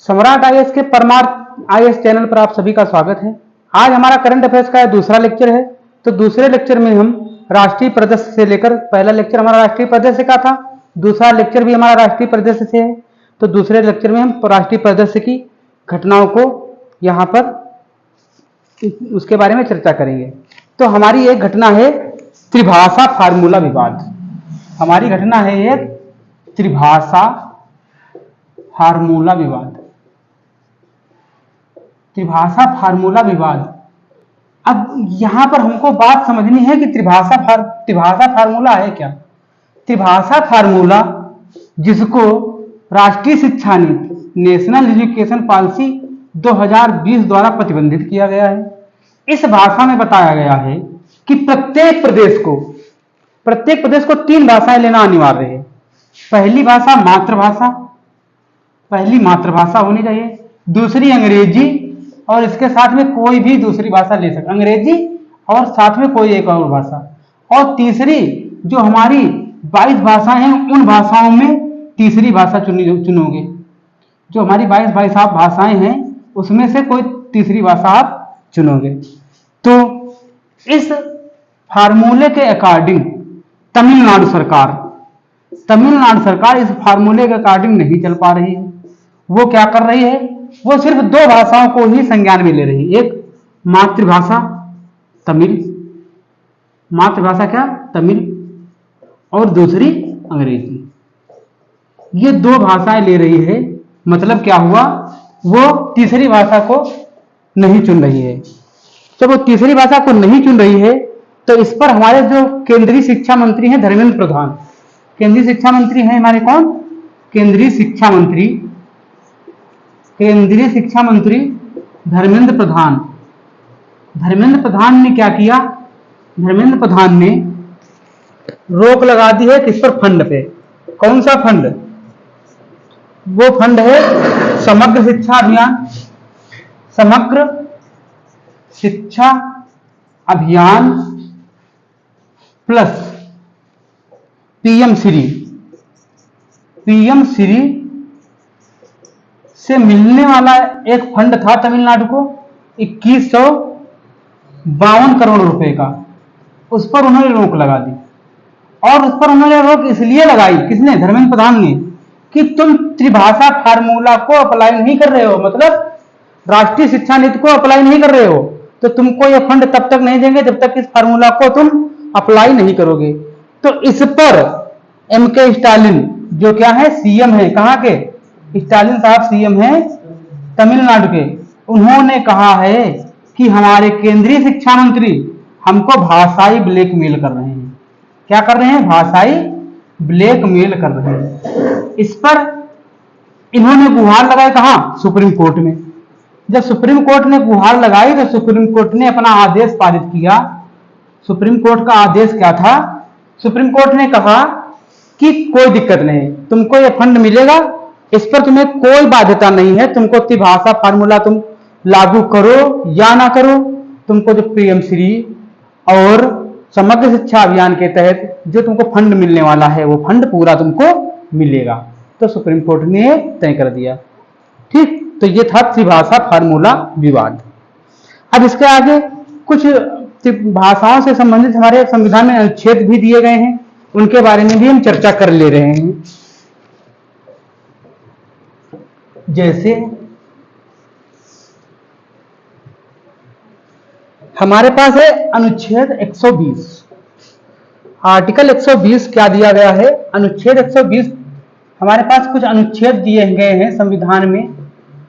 सम्राट आईएएस के परमार्थ आईएएस चैनल पर आप सभी का स्वागत है। आज हमारा करंट अफेयर्स का दूसरा लेक्चर है। तो दूसरे लेक्चर में हम राष्ट्रीय परिदृश्य से लेकर, पहला लेक्चर हमारा राष्ट्रीय परिदृश्य का था, दूसरा लेक्चर भी हमारा राष्ट्रीय परिदृश्य से है। तो दूसरे लेक्चर में हम राष्ट्रीय परिदृश्य की घटनाओं को यहाँ पर उसके बारे में चर्चा करेंगे। तो हमारी एक घटना है त्रिभाषा फार्मूला विवाद। हमारी घटना है एक त्रिभाषा फार्मूला विवाद। त्रिभाषा फार्मूला विवाद। अब यहां पर हमको बात समझनी है कि त्रिभाषा फार्मूला है क्या। त्रिभाषा फार्मूला जिसको राष्ट्रीय शिक्षा नीति नेशनल एजुकेशन पॉलिसी 2020 द्वारा प्रतिबंधित किया गया है। इस भाषा में बताया गया है कि प्रत्येक प्रदेश को 3 भाषाएं लेना अनिवार्य है। पहली भाषा मातृभाषा, पहली मातृभाषा होनी चाहिए, दूसरी अंग्रेजी और इसके साथ में कोई भी दूसरी भाषा ले सकते, अंग्रेजी और साथ में कोई एक और भाषा, और तीसरी जो हमारी 22 भाषाएं हैं उन भाषाओं में तीसरी भाषा चुनोगे। जो हमारी 22 भाषाएं हैं उसमें से कोई तीसरी भाषा आप चुनोगे। तो इस फार्मूले के अकॉर्डिंग तमिलनाडु सरकार इस फार्मूले के अकॉर्डिंग नहीं चल पा रही है। वो क्या कर रही है, वो सिर्फ 2 भाषाओं को ही संज्ञान में ले रही है। एक मातृभाषा तमिल, मातृभाषा क्या तमिल, और दूसरी अंग्रेजी। ये 2 भाषाएं ले रही है। मतलब क्या हुआ, वो तीसरी भाषा को नहीं चुन रही है। जब वो तीसरी भाषा को नहीं चुन रही है तो इस पर हमारे जो केंद्रीय शिक्षा मंत्री हैं धर्मेंद्र प्रधान, केंद्रीय शिक्षा मंत्री हैं हमारे कौन, केंद्रीय शिक्षा मंत्री धर्मेंद्र प्रधान ने क्या किया, धर्मेंद्र प्रधान ने रोक लगा दी है किस पर, फंड पे। कौन सा फंड, वो फंड है समग्र शिक्षा अभियान प्लस पीएम श्री से मिलने वाला एक फंड था तमिलनाडु को 2152 करोड़ रुपए का। उस पर उन्होंने रोक लगा दी। और उस पर उन्होंने रोक इसलिए लगाई, किसने, धर्मेंद्र प्रधान ने, कि तुम त्रिभाषा फार्मूला को अप्लाई नहीं कर रहे हो, मतलब राष्ट्रीय शिक्षा नीति को अप्लाई नहीं कर रहे हो, तो तुमको यह फंड तब तक नहीं देंगे जब तक इस फार्मूला को तुम अप्लाई नहीं करोगे। तो इस पर एमके स्टालिन जो क्या है, सीएम है, कहां के, स्टालिन साहब सीएम हैं तमिलनाडु के, उन्होंने कहा है कि हमारे केंद्रीय शिक्षा मंत्री हमको भाषाई ब्लैकमेल कर रहे हैं। क्या कर रहे हैं, भाषाई ब्लैकमेल कर रहे हैं। इस पर इन्होंने गुहार लगाई, कहां, सुप्रीम कोर्ट में। जब सुप्रीम कोर्ट ने गुहार लगाई तो सुप्रीम कोर्ट ने अपना आदेश पारित किया। सुप्रीम कोर्ट का आदेश क्या था, सुप्रीम कोर्ट ने कहा कि कोई दिक्कत नहीं, तुमको ये फंड मिलेगा, इस पर तुम्हें कोई बाध्यता नहीं है, तुमको त्रिभाषा फार्मूला तुम लागू करो या ना करो, तुमको जो पीएम श्री और समग्र शिक्षा अभियान के तहत जो तुमको फंड मिलने वाला है वो फंड पूरा तुमको मिलेगा। तो सुप्रीम कोर्ट ने तय कर दिया। ठीक, तो ये था त्रिभाषा फार्मूला विवाद। अब इसके आगे कुछ भाषाओं से संबंधित हमारे संविधान में अनुच्छेद भी दिए गए हैं, उनके बारे में भी हम चर्चा कर ले रहे हैं। जैसे हमारे पास है अनुच्छेद 120, आर्टिकल 120 क्या दिया गया है, अनुच्छेद 120 हमारे पास कुछ अनुच्छेद दिए गए हैं संविधान में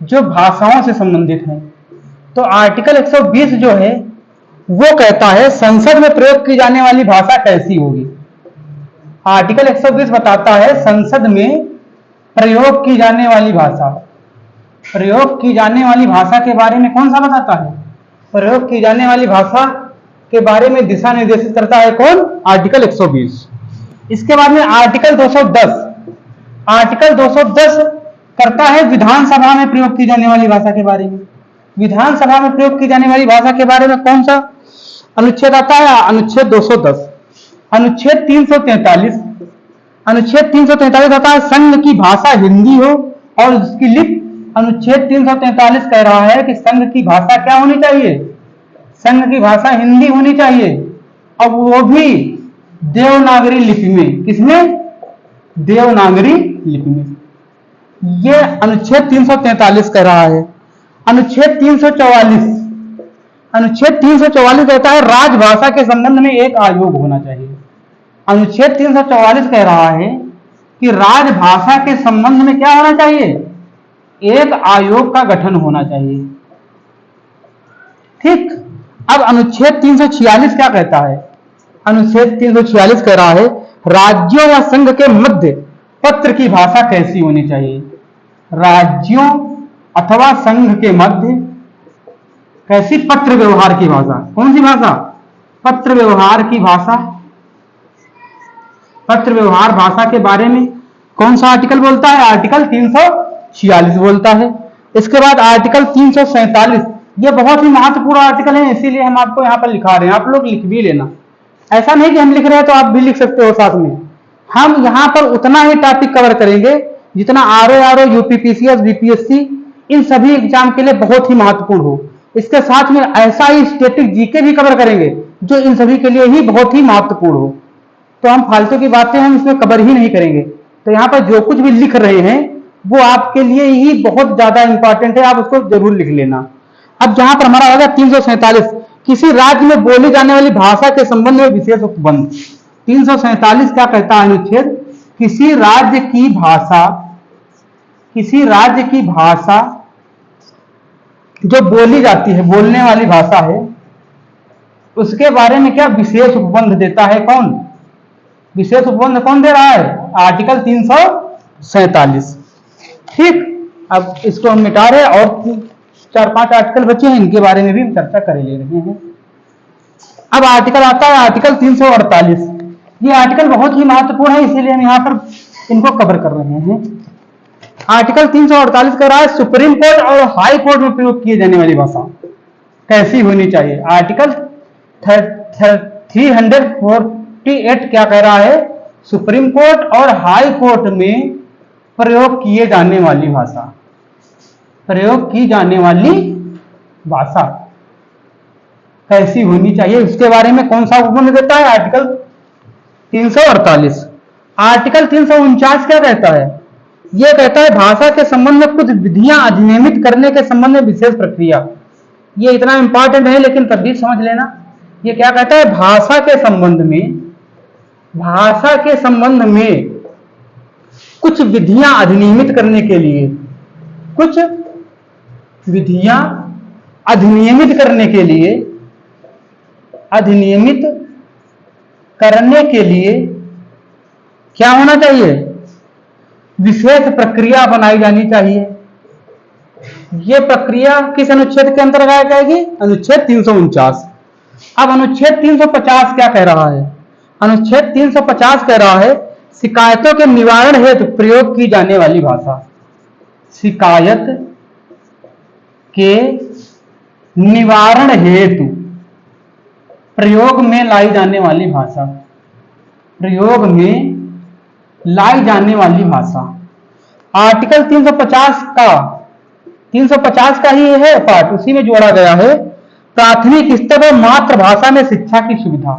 जो भाषाओं से संबंधित हैं। तो आर्टिकल 120 जो है वो कहता है संसद में प्रयोग की जाने वाली भाषा कैसी होगी। आर्टिकल 120 बताता है संसद में प्रयोग की जाने वाली भाषा, प्रयोग की जाने वाली भाषा के बारे में कौन सा बताता है, प्रयोग की जाने वाली भाषा के बारे में दिशा निर्देशित करता है कौन, आर्टिकल 120। इसके बाद में आर्टिकल 210, आर्टिकल 210 करता है विधानसभा में प्रयोग की जाने वाली भाषा के बारे में। विधानसभा में प्रयोग की जाने वाली भाषा के बारे में कौन सा अनुच्छेद आता है, अनुच्छेद 210। अनुच्छेद 343, अनुच्छेद 343 आता है संघ की भाषा हिंदी हो और उसकी लिपि अनुच्छेद 343 कह रहा है कि संघ की भाषा क्या होनी चाहिए? संघ की भाषा हिंदी होनी चाहिए, अब वो भी देवनागरी लिपि में। किसमें? देवनागरी लिपि में। ये अनुच्छेद 343 कह रहा है। अनुच्छेद 344 कहता है राजभाषा के संबंध में एक आयोग होना चाहिए। अनुच्छेद 344 कह रहा है कि राजभाषा के संबंध में क्या होना चाहिए? एक आयोग का गठन होना चाहिए। ठीक। अब अनुच्छेद 346 क्या कहता है? अनुच्छेद 346 कह रहा है राज्यों या संघ के मध्य पत्र की भाषा कैसी होनी चाहिए? राज्यों अथवा संघ के मध्य कैसी पत्र व्यवहार की भाषा? कौन सी भाषा? पत्र व्यवहार की भाषा। पत्र व्यवहार भाषा के बारे में कौन सा आर्टिकल बोलता है? आर्टिकल 346 बोलता है। इसके बाद आर्टिकल 347, ये बहुत ही महत्वपूर्ण आर्टिकल है, इसीलिए हम आपको यहाँ पर लिखा रहे हैं। आप लोग लिख भी लेना, ऐसा नहीं कि हम लिख रहे हैं तो आप भी लिख सकते हो साथ में। हम यहाँ पर उतना ही टॉपिक कवर करेंगे जितना आरओ, यूपीपीसीएस, बीपीएससी इन सभी एग्जाम के लिए बहुत ही महत्वपूर्ण हो। इसके साथ में ऐसा ही स्टैटिक जीके भी कवर करेंगे जो इन सभी के लिए ही बहुत ही महत्वपूर्ण हो। तो हम फालतू की बातें हम इसमें कवर ही नहीं करेंगे। तो यहाँ पर जो कुछ भी लिख रहे हैं वो आपके लिए ही बहुत ज्यादा इंपॉर्टेंट है, आप उसको जरूर लिख लेना। अब जहां पर हमारा होगा 347, किसी राज्य में बोली जाने वाली भाषा के संबंध में विशेष उपबंध। 347 क्या कहता है अनुच्छेद? किसी राज्य की भाषा जो बोली जाती है, बोलने वाली भाषा है, उसके बारे में क्या विशेष उपबंध देता है? कौन? विशेष उपबंध कौन दे रहा है? आर्टिकल 347। ठीक। अब इसको हम मिटा रहे हैं और 4-5 आर्टिकल बचे हैं, इनके बारे में भी हम चर्चा कर ले रहे हैं। अब आर्टिकल आता है आर्टिकल 348। ये आर्टिकल बहुत ही महत्वपूर्ण है, इसीलिए हम यहाँ पर इनको कवर कर रहे हैं। आर्टिकल 348 कह रहा है सुप्रीम कोर्ट और हाई कोर्ट में प्रयोग किए जाने वाली भाषा कैसी होनी चाहिए? आर्टिकल 348 क्या कह रहा है? सुप्रीम कोर्ट और हाई कोर्ट में प्रयोग किए जाने वाली भाषा, प्रयोग की जाने वाली भाषा कैसी होनी चाहिए, उसके बारे में कौन सा उपबंध देता है? आर्टिकल 348। आर्टिकल 349 क्या कहता है? यह कहता है भाषा के संबंध में कुछ विधियां अधिनियमित करने के संबंध में विशेष प्रक्रिया। ये इतना इंपॉर्टेंट है लेकिन तब भी समझ लेना। ये क्या कहता है? भाषा के संबंध में कुछ विधियां अधिनियमित करने के लिए, कुछ विधियां अधिनियमित करने के लिए क्या होना चाहिए? विशेष प्रक्रिया बनाई जानी चाहिए। यह प्रक्रिया किस अनुच्छेद के अंतर्गत आएगी? अनुच्छेद 349। अब अनुच्छेद 350 क्या कह रहा है? अनुच्छेद 350 कह रहा है शिकायतों के निवारण हेतु प्रयोग की जाने वाली भाषा। शिकायत के निवारण हेतु प्रयोग में लाई जाने वाली भाषा, प्रयोग में लाई जाने वाली भाषा। आर्टिकल 350 का ही है पार्ट, उसी में जोड़ा गया है प्राथमिक स्तर पर मातृभाषा में शिक्षा की सुविधा।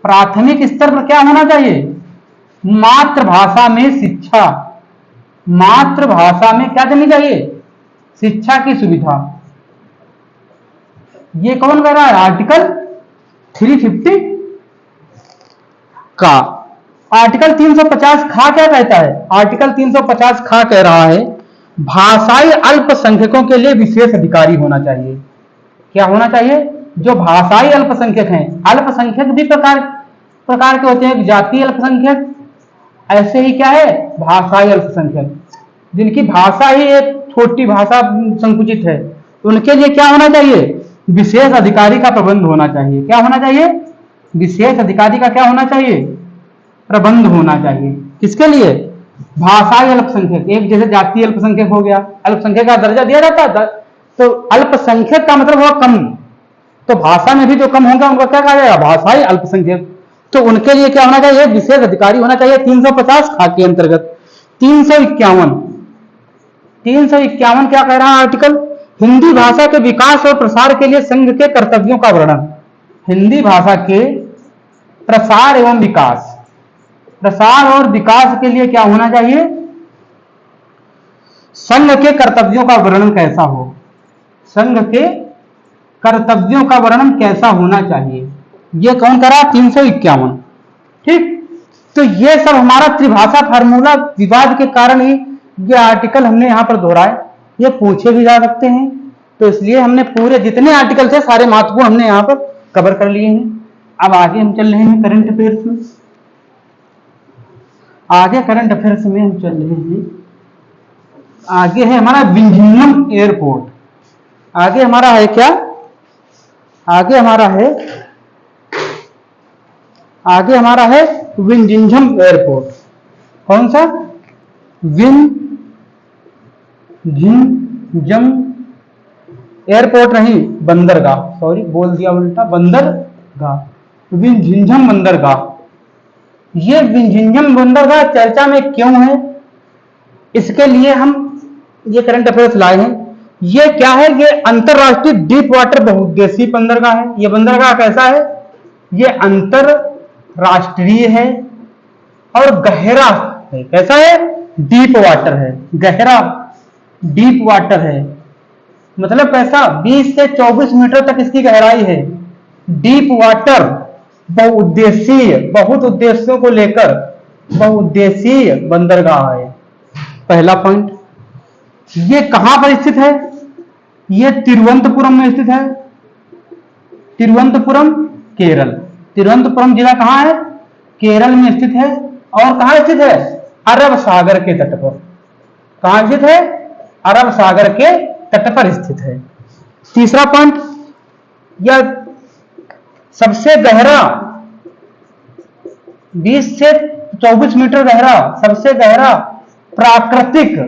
प्राथमिक स्तर पर क्या होना चाहिए? मातृभाषा में शिक्षा, मातृभाषा में क्या देनी चाहिए? शिक्षा की सुविधा। ये कौन कह रहा है? आर्टिकल 350 का। आर्टिकल 350 खा क्या कहता है? आर्टिकल 350 खा कह रहा है भाषाई अल्पसंख्यकों के लिए विशेष अधिकारी होना चाहिए। क्या होना चाहिए? जो भाषाई अल्पसंख्यक हैं, अल्पसंख्यक भी प्रकार के होते हैं, जातीय अल्पसंख्यक, ऐसे ही क्या है भाषाई अल्पसंख्यक, जिनकी भाषा ही एक छोटी भाषा संकुचित है, उनके लिए क्या होना चाहिए? विशेष अधिकारी का प्रबंध होना चाहिए। क्या होना चाहिए? विशेष अधिकारी का क्या होना चाहिए? प्रबंध होना चाहिए। किसके लिए? भाषाई अल्पसंख्यक। एक जैसे जातीय अल्पसंख्यक हो गया, अल्पसंख्यक का दर्जा दिया जाता है, तो अल्पसंख्यक का मतलब हुआ कम, तो भाषा में भी जो कम होगा उनको क्या कहा जाएगा? भाषाई अल्पसंख्यक। तो उनके लिए क्या होना चाहिए? विशेष अधिकारी होना चाहिए 350 खा के अंतर्गत। 351 351 क्या कह रहा है आर्टिकल? हिंदी भाषा के विकास और प्रसार के लिए संघ के कर्तव्यों का वर्णन। हिंदी भाषा के प्रसार एवं विकास, प्रसार और विकास के लिए क्या होना चाहिए? संघ के कर्तव्यों का वर्णन कैसा हो, संघ के कर्तव्यों का वर्णन कैसा होना चाहिए, ये कौन करा? 351। ठीक, तो ये सब हमारा त्रिभाषा फार्मूला विवाद के कारण ही ये आर्टिकल हमने यहां पर दोहराए। ये पूछे भी जा सकते हैं, तो इसलिए हमने पूरे जितने आर्टिकल थे सारे महत्वपूर्ण हमने यहां पर कवर कर लिए हैं। अब आगे हम चल रहे हैं करंट अफेयर्स में। आगे करंट अफेयर्स में हम चल रहे हैं, आगे है हमारा विंझिन्नम एयरपोर्ट। आगे हमारा है क्या? आगे हमारा है विंझिन्नम एयरपोर्ट। कौन सा? विंझिन्नम एयरपोर्ट नहीं, बंदरगाह, सॉरी बोल दिया उल्टा, बंदरगाह, विंझिन्नम बंदरगाह। ये विंझिन्नम बंदरगाह चर्चा में क्यों है, इसके लिए हम ये करंट अफेयर्स लाए हैं। ये क्या है? ये अंतरराष्ट्रीय डीप वाटर बहुउद्देशीय बंदरगाह है। ये बंदरगाह कैसा है? ये अंतरराष्ट्रीय है और गहरा है। कैसा है? डीप वाटर है, गहरा डीप वाटर है। मतलब कैसा? 20 से 24 मीटर तक इसकी गहराई है। डीप वाटर, बहुउद्देशीय, बहुत उद्देश्यों को लेकर बहुउद्देशीय बंदरगाह है। पहला पॉइंट। ये कहां पर स्थित है? ये तिरुवनंतपुरम में स्थित है। तिरुवनंतपुरम, केरल। तिरुवनंतपुरम जिला कहां है? केरल में स्थित है। और कहां स्थित है? अरब सागर के तट पर। कहां स्थित है? अरब सागर के तट पर स्थित है। तीसरा पॉइंट, यह सबसे गहरा 20 से 24 मीटर गहरा, सबसे गहरा प्राकृतिक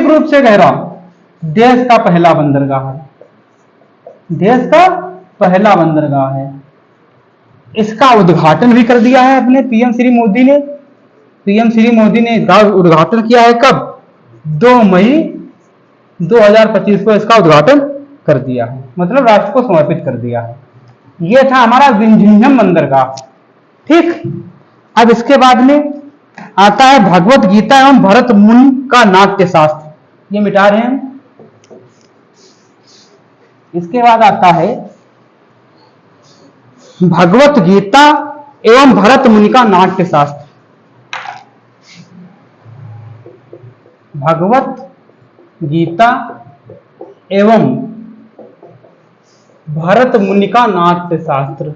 रूप से गहरा देश का पहला बंदरगाह है। देश का पहला बंदरगाह है। इसका उद्घाटन भी कर दिया है अपने पीएम श्री मोदी ने। पीएम श्री मोदी ने इसका उद्घाटन किया है कब? 2 मई 2025 को इसका उद्घाटन कर दिया है, मतलब राष्ट्र को समर्पित कर दिया है। यह था हमारा विंझिन्नम बंदरगाह। ठीक, अब इसके बाद में आता है भगवत गीता एवं भरत मुनि का नाट्य शास्त्र। ये मिटा रहे हैं। इसके बाद आता है भगवत गीता एवं भरत मुनि का नाट्य शास्त्र। भगवत गीता एवं भरत मुनि का नाट्य शास्त्र।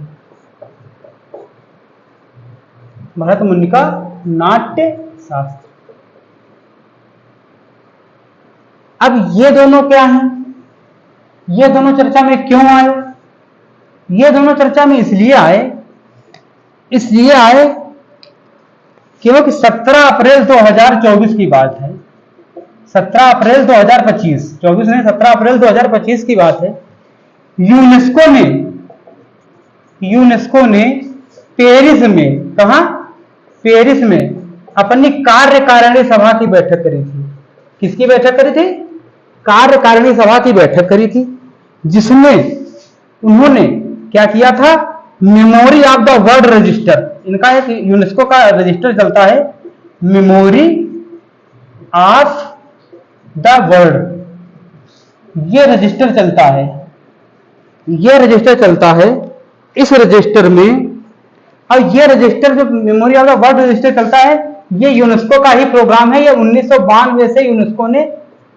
भरत मुनि का नाट्य शास्त्र। अब ये दोनों क्या हैं? ये दोनों चर्चा में क्यों आए? ये दोनों चर्चा में इसलिए आए क्योंकि 17 अप्रैल 2024 की बात है। 17 अप्रैल 2025, 24 नहीं, 17 अप्रैल 2025 की बात है। यूनेस्को ने पेरिस में, कहा? पेरिस में अपनी कार्यकारिणी सभा की बैठक करी थी। किसकी बैठक करी थी? कार्यकारिणी सभा की बैठक करी थी, जिसमें उन्होंने क्या किया था? Memory of the world register, इनका एक यूनेस्को का रजिस्टर चलता है, मेमोरी ऑफ द वर्ल्ड। ये रजिस्टर चलता है, ये रजिस्टर चलता है। इस रजिस्टर में, और ये रजिस्टर जो memory of the world register चलता है, ये यूनेस्को का ही प्रोग्राम है। ये 1992 से यूनेस्को ने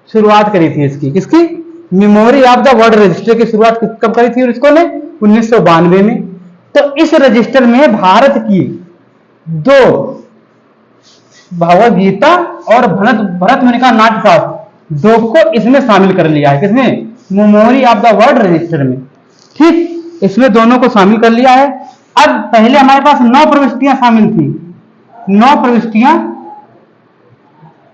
शुरुआत करी थी इसकी। किसकी? Memory of the world register की शुरुआत कब करी थी यूनेस्को ने? 1992 में। तो इस रजिस्टर में भारत की 2 भगवद गीता और भरत मुनि का नाट्य शास्त्र, 2 को इसमें शामिल कर लिया है। किसमें? Memory of the world register में। ठीक, इसमें दोनों को शामिल कर लिया है। अब पहले हमारे पास 9 प्रविष्टियां शामिल थी, 9 प्रविष्टियां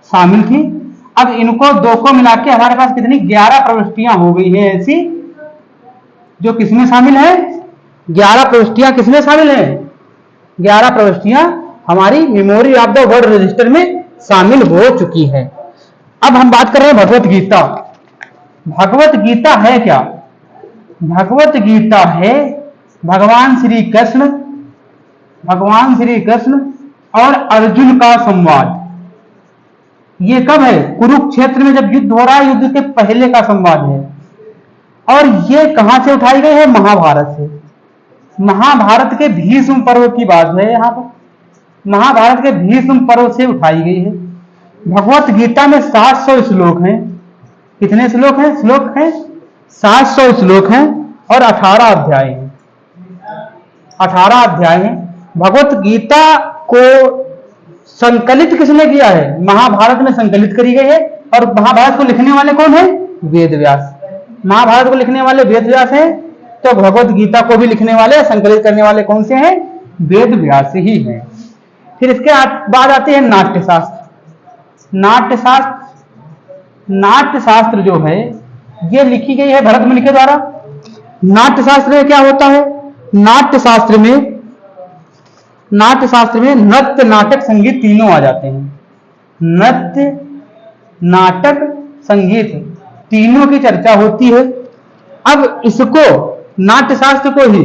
शामिल थी। अब इनको 2 को मिला के हमारे पास कितनी? 11 प्रविष्टियां हो गई है ऐसी, जो किसमें शामिल है? 11 प्रविष्टियां किसमें शामिल है? 11 प्रविष्टियां हमारी memory of the word register में शामिल हो चुकी है। अब हम बात कर रहे हैं भगवत गीता। भगवत गीता है क्या? भगवत गीता है भगवान श्री कृष्ण और अर्जुन का संवाद। ये कब है? कुरुक्षेत्र में जब युद्ध हो रहा है, युद्ध के पहले का संवाद है। और ये कहां से उठाई गई है? महाभारत से। महाभारत के भीष्म पर्व की बात है। यहां पर महाभारत के भीष्म पर्व से उठाई गई है। भगवत गीता में 700 श्लोक हैं। कितने श्लोक हैं? 700 श्लोक हैं और 18 अध्याय हैं। 18 अध्याय हैं। भगवत गीता को संकलित किसने किया है? महाभारत में संकलित करी गई है। और महाभारत को लिखने वाले कौन है? वेद व्यास। महाभारत को लिखने वाले वेद व्यास हैं, तो भगवत गीता को भी लिखने वाले, संकलित करने वाले कौन से हैं? वेद व्यास ही हैं। फिर इसके बाद आते हैं नाट्यशास्त्र। नाट्यशास्त्र जो है ये लिखी गई है भरत मुनि के द्वारा। नाट्यशास्त्र में क्या होता है? नाट्यशास्त्र में नृत्य, नाटक, संगीत तीनों आ जाते हैं। नृत्य, नाटक, संगीत तीनों की चर्चा होती है। अब इसको, नाट्यशास्त्र को ही,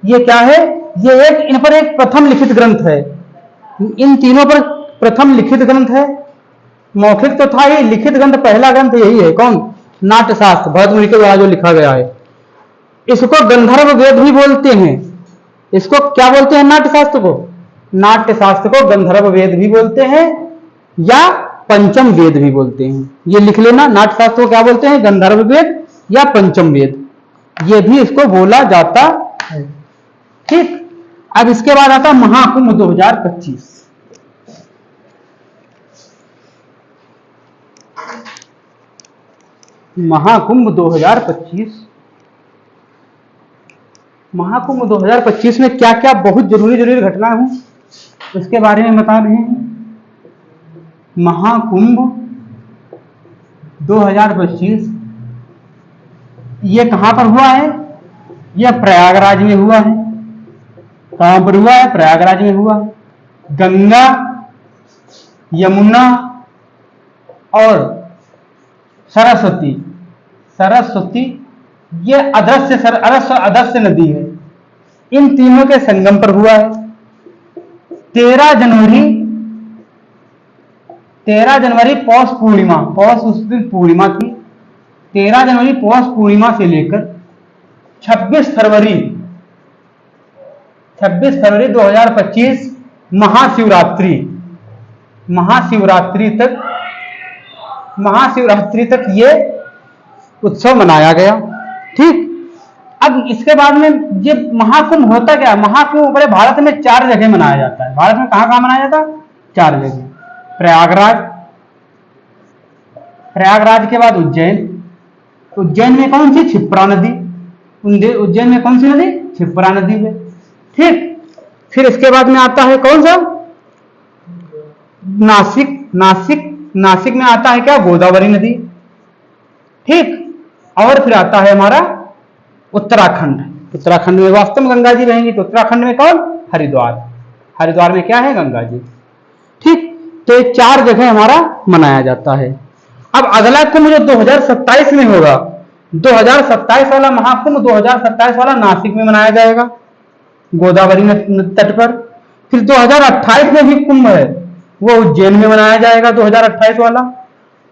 ये क्या है? ये इन पर एक प्रथम लिखित ग्रंथ है। इन तीनों पर प्रथम लिखित ग्रंथ है। मौखिक तो था ही, लिखित ग्रंथ पहला ग्रंथ यही है। कौन? नाट्यशास्त्र, भरत मुनि के द्वारा जो लिखा गया है। इसको गंधर्व वेद भी बोलते हैं। इसको क्या बोलते हैं? नाट्यशास्त्र को गंधर्व वेद भी बोलते हैं या पंचम वेद भी बोलते हैं। ये लिख लेना, नाट्यशास्त्र को क्या बोलते हैं? गंधर्व वेद या पंचम वेद, ये भी इसको बोला जाता है। ठीक। अब इसके बाद आता महाकुंभ 2025। महाकुंभ 2025। महाकुंभ 2025 में क्या क्या बहुत जरूरी घटना है उसके बारे में बता रहे हैं। महाकुंभ 2025 ये कहां पर हुआ है? यह प्रयागराज में हुआ है। कहां पर हुआ है? प्रयागराज में हुआ है। गंगा, यमुना और सरस्वती ये अदृश्य नदी है। इन तीनों के संगम पर हुआ है। 13 जनवरी पौष पूर्णिमा, पौष उस दिन पूर्णिमा थी। 13 जनवरी पौष पूर्णिमा से लेकर 26 फरवरी 2025 महाशिवरात्रि तक ये उत्सव मनाया गया। ठीक। अब इसके बाद में ये महाकुंभ होता क्या? महाकुंभ पूरे भारत में 4 जगह मनाया जाता है। भारत में कहां मनाया जाता है? 4 जगह। प्रयागराज के बाद उज्जैन में कौन सी? क्षिप्रा नदी। उज्जैन में कौन सी नदी? क्षिप्रा नदी है। ठीक। फिर इसके बाद में आता है कौन सा? नासिक में आता है क्या? गोदावरी नदी। ठीक। और फिर आता है हमारा उत्तराखंड में वास्तव में गंगा जी रहेंगी, तो उत्तराखंड में कौन? हरिद्वार में क्या है? गंगा जी। ठीक। तो ये 4 जगह हमारा मनाया जाता है। अब अगला कुंभ जो 2027 में होगा, 2027 वाला महाकुंभ 2027 वाला नासिक में मनाया जाएगा, गोदावरी तट पर। फिर 2028 में भी कुंभ है, वो उज्जैन में मनाया जाएगा 2028 वाला।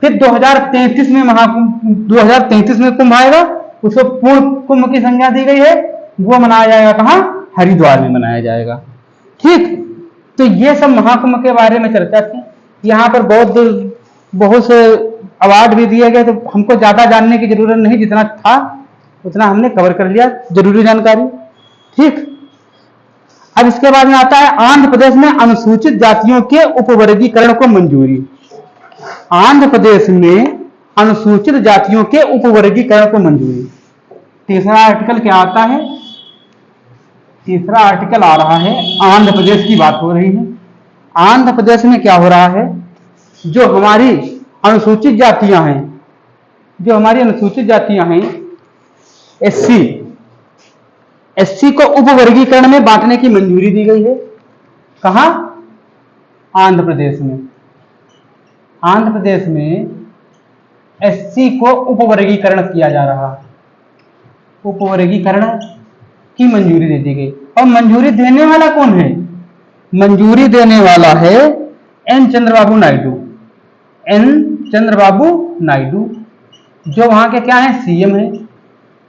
फिर 2033 में महाकुंभ, 2033 में कुंभ आएगा, उसको पूर्ण कुंभ की संज्ञा दी गई है, वो मनाया जाएगा कहां? हरिद्वार में मनाया जाएगा। ठीक। तो ये सब महाकुंभ के बारे में चर्चा थी। यहाँ पर बहुत से अवार्ड भी दिए गए, तो हमको ज्यादा जानने की जरूरत नहीं, जितना था उतना हमने कवर कर लिया, जरूरी जानकारी। ठीक। अब इसके बाद में आता है आंध्र प्रदेश में अनुसूचित जातियों के उपवर्गीकरण को मंजूरी। आंध्र प्रदेश में अनुसूचित जातियों के उपवर्गीकरण को मंजूरी। तीसरा आर्टिकल क्या आता है? तीसरा आर्टिकल आ रहा है, आंध्र प्रदेश की बात हो रही है। आंध्र प्रदेश में क्या हो रहा है? जो हमारी अनुसूचित जातियां हैं, एससी को उपवर्गीकरण में बांटने की मंजूरी दी गई है। कहां? आंध्र प्रदेश में, आंध्र प्रदेश में एससी को उपवर्गीकरण किया जा रहा है, उपवर्गीकरण की मंजूरी दे दी गई। और मंजूरी देने वाला कौन है? मंजूरी देने वाला है एन चंद्रबाबू नायडू, एन चंद्रबाबू नायडू, जो वहां के क्या है, सीएम है।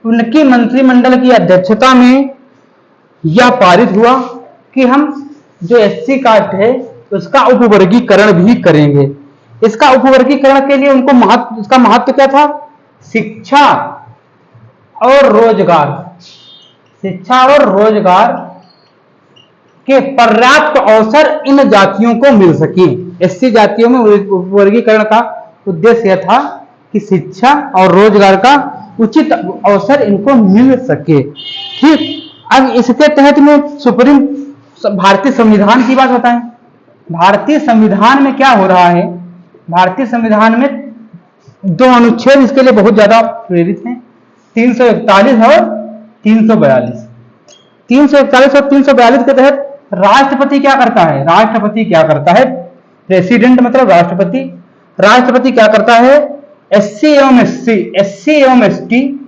उनकी मंत्रिमंडल की अध्यक्षता में यह पारित हुआ कि हम जो एससी कास्ट है उसका उपवर्गीकरण भी करेंगे। इसका उपवर्गीकरण के लिए उनको इसका महत्व क्या था? शिक्षा और रोजगार, शिक्षा और रोजगार के पर्याप्त अवसर इन जातियों को मिल सके। एससी जातियों में उपवर्गीकरण का उद्देश्य यह था कि शिक्षा और रोजगार का उचित अवसर इनको मिल सके। ठीक, अब इसके तहत में सुप्रीम भारतीय संविधान की बात बताएं। भारतीय संविधान में क्या हो रहा है? भारतीय संविधान में दो अनुच्छेद इसके लिए बहुत ज्यादा प्रेरित हैं, 341 और 342। 341 और 342 के तहत राष्ट्रपति क्या करता है? राष्ट्रपति क्या करता है? प्रेसिडेंट मतलब राष्ट्रपति। राष्ट्रपति क्या करता है? एससी एवं एसटी, एससी एवं एसटी,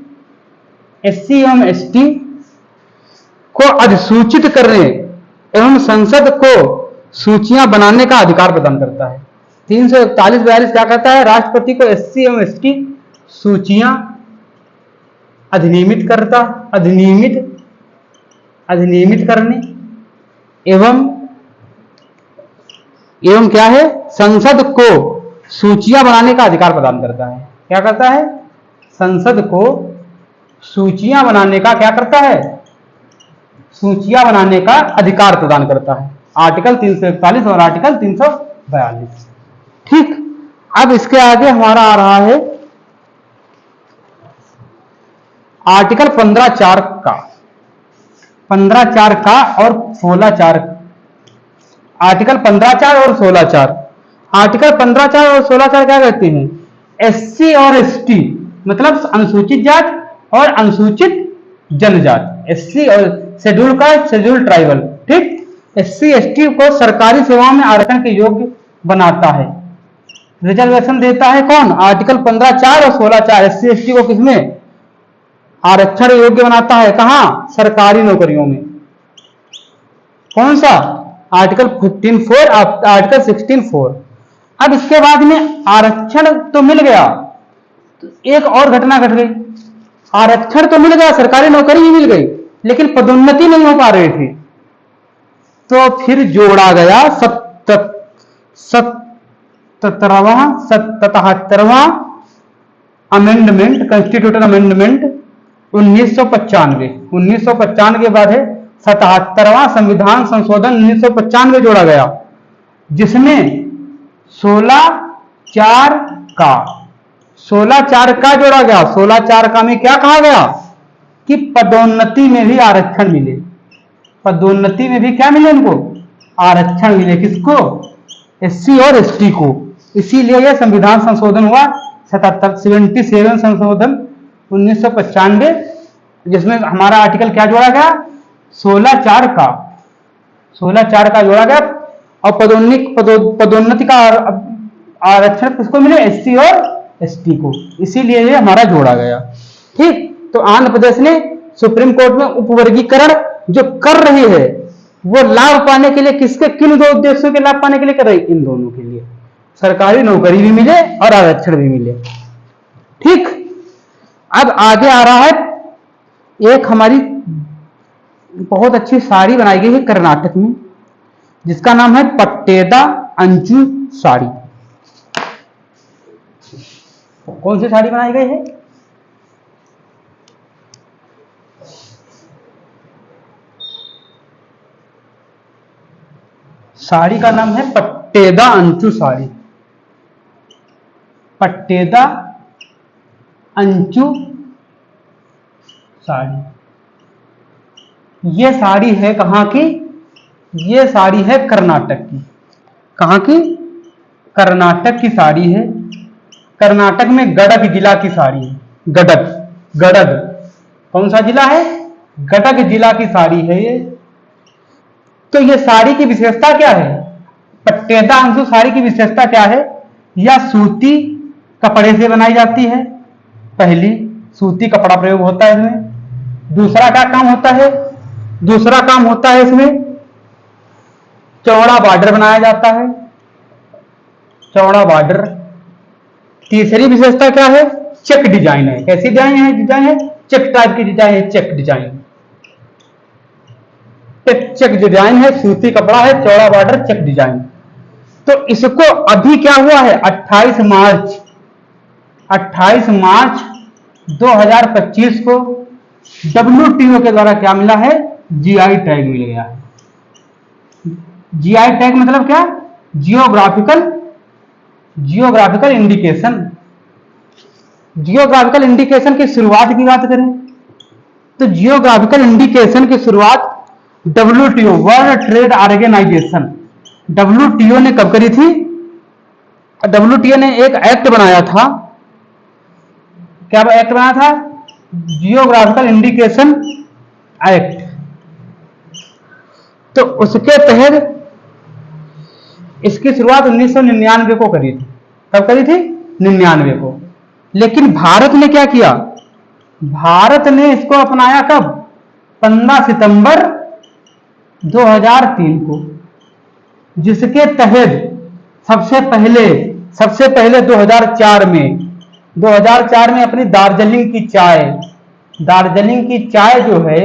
एससी एवं एसटी को अधिसूचित करने एवं संसद को सूचियां बनाने का अधिकार प्रदान करता है। 341-42 क्या करता है? राष्ट्रपति को एससी एवं एसटी सूचियां अधिनियमित करने एवं क्या है, संसद को सूचियां बनाने का अधिकार प्रदान करता है। क्या करता है? संसद को सूचियां बनाने का क्या करता है? सूचियां बनाने का अधिकार प्रदान करता है। आर्टिकल 341 और आर्टिकल 342। ठीक, अब इसके आगे हमारा आ रहा है आर्टिकल 15(4) का, 15(4) का और 16(4). आर्टिकल 15(4) और 16(4). आर्टिकल 15(4) और 16(4) क्या कहते हैं? एससी और एसटी मतलब अनुसूचित जात और अनुसूचित जनजात, एससी और शेड्यूल कास्ट, शेड्यूल ट्राइबल। ठीक, एससी एसटी को सरकारी सेवाओं में आरक्षण के योग्य बनाता है, रिजर्वेशन देता है। कौन? आर्टिकल 15(4) और 16(4) एससी एसटी को किसमें आरक्षण योग्य बनाता है? कहां? सरकारी नौकरियों में। कौन सा? Article 15(4), article 16(4). अब इसके बाद में आरक्षण तो मिल गया, तो एक और घटना घट गई। आरक्षण तो मिल गया, सरकारी नौकरी भी मिल गई, लेकिन पदोन्नति नहीं हो पा रही थी। तो फिर जोड़ा गया 77वां अमेंडमेंट, कॉन्स्टिट्यूशन अमेंडमेंट 1995। 1995 के बाद है 77वां संविधान संशोधन 1995 जोड़ा गया, जिसमें 16(4) का जोड़ा गया। 16(4) का में क्या कहा गया कि पदोन्नति में भी आरक्षण मिले, पदोन्नति में भी क्या मिले इनको? आरक्षण मिले। किसको? एससी और एसटी को। इसीलिए यह संविधान संशोधन हुआ 77 संशोधन 1995, जिसमें हमारा आर्टिकल क्या जोड़ा गया? 16(4) का जोड़ा गया। और पदोन्नति का आरक्षण किसको मिले? एससी और एसटी को। इसीलिए ये हमारा जोड़ा गया। ठीक, तो आंध्र प्रदेश ने सुप्रीम कोर्ट में उपवर्गीकरण जो कर रही है वो लाभ पाने के लिए किसके, किन दो उद्देश्यों के लाभ पाने के लिए कर रही? इन दोनों के लिए, सरकारी नौकरी भी मिले और आरक्षण भी मिले। ठीक, अब आगे आ रहा है एक हमारी बहुत अच्छी साड़ी बनाई गई है कर्नाटक में, जिसका नाम है पट्टेदा अंचू साड़ी। कौन सी साड़ी बनाई गई है? साड़ी का नाम है पट्टेदा अंचू साड़ी, पट्टेदा अंचू साड़ी। ये साड़ी है कहां की? ये साड़ी है कर्नाटक की। कहां की? कर्नाटक की साड़ी है। कर्नाटक में गडग जिला की साड़ी है। गडग, गडग कौन सा जिला है? गडग जिला की साड़ी है ये। तो ये साड़ी की विशेषता क्या है? पट्टेदार अंशु साड़ी की विशेषता क्या है? यह सूती कपड़े से बनाई जाती है। पहली, सूती कपड़ा प्रयोग होता है इसमें। दूसरा क्या काम होता है? दूसरा काम होता है इसमें चौड़ा बॉर्डर बनाया जाता है, चौड़ा बॉर्डर। तीसरी विशेषता क्या है? चेक डिजाइन है। कैसी डिजाइन है? डिजाइन है चेक टाइप की डिजाइन है, चेक डिजाइन। चेक डिजाइन है, सूती कपड़ा है, चौड़ा बॉर्डर, चेक डिजाइन। तो इसको अभी क्या हुआ है? 28 मार्च 2025 को WTO के द्वारा क्या मिला है? जीआई टैग मिल गया है। जीआई टैग मतलब क्या? Geographical indication. जियोग्राफिकल इंडिकेशन की शुरुआत की बात करें तो जियोग्राफिकल इंडिकेशन की शुरुआत WTO, world trade organisation, WTO ने कब करी थी? WTO ने एक एक्ट बनाया था। क्या एक्ट बनाया था? Geographical indication act. तो उसके तहत इसकी शुरुआत 1999 को करी थी। कब करी थी? 99 को। लेकिन भारत ने क्या किया? भारत ने इसको अपनाया कब? 15 सितंबर 2003 को, जिसके तहत सबसे पहले 2004 में अपनी दार्जिलिंग की चाय जो है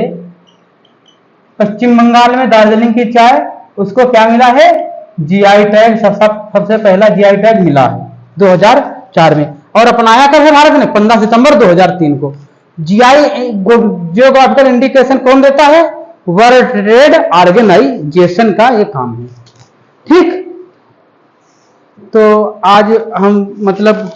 पश्चिम बंगाल में, दार्जिलिंग की चाय, उसको क्या मिला है? GI tag. सबसे पहला जीआई टैग मिला है 2004 में। और अपनाया कब है भारत ने? 15 सितंबर 2003 को। जीआई जियोग्राफिकल इंडिकेशन कौन देता है? वर्ल्ड ट्रेड ऑर्गेनाइजेशन का ये काम है। ठीक, तो आज हम मतलब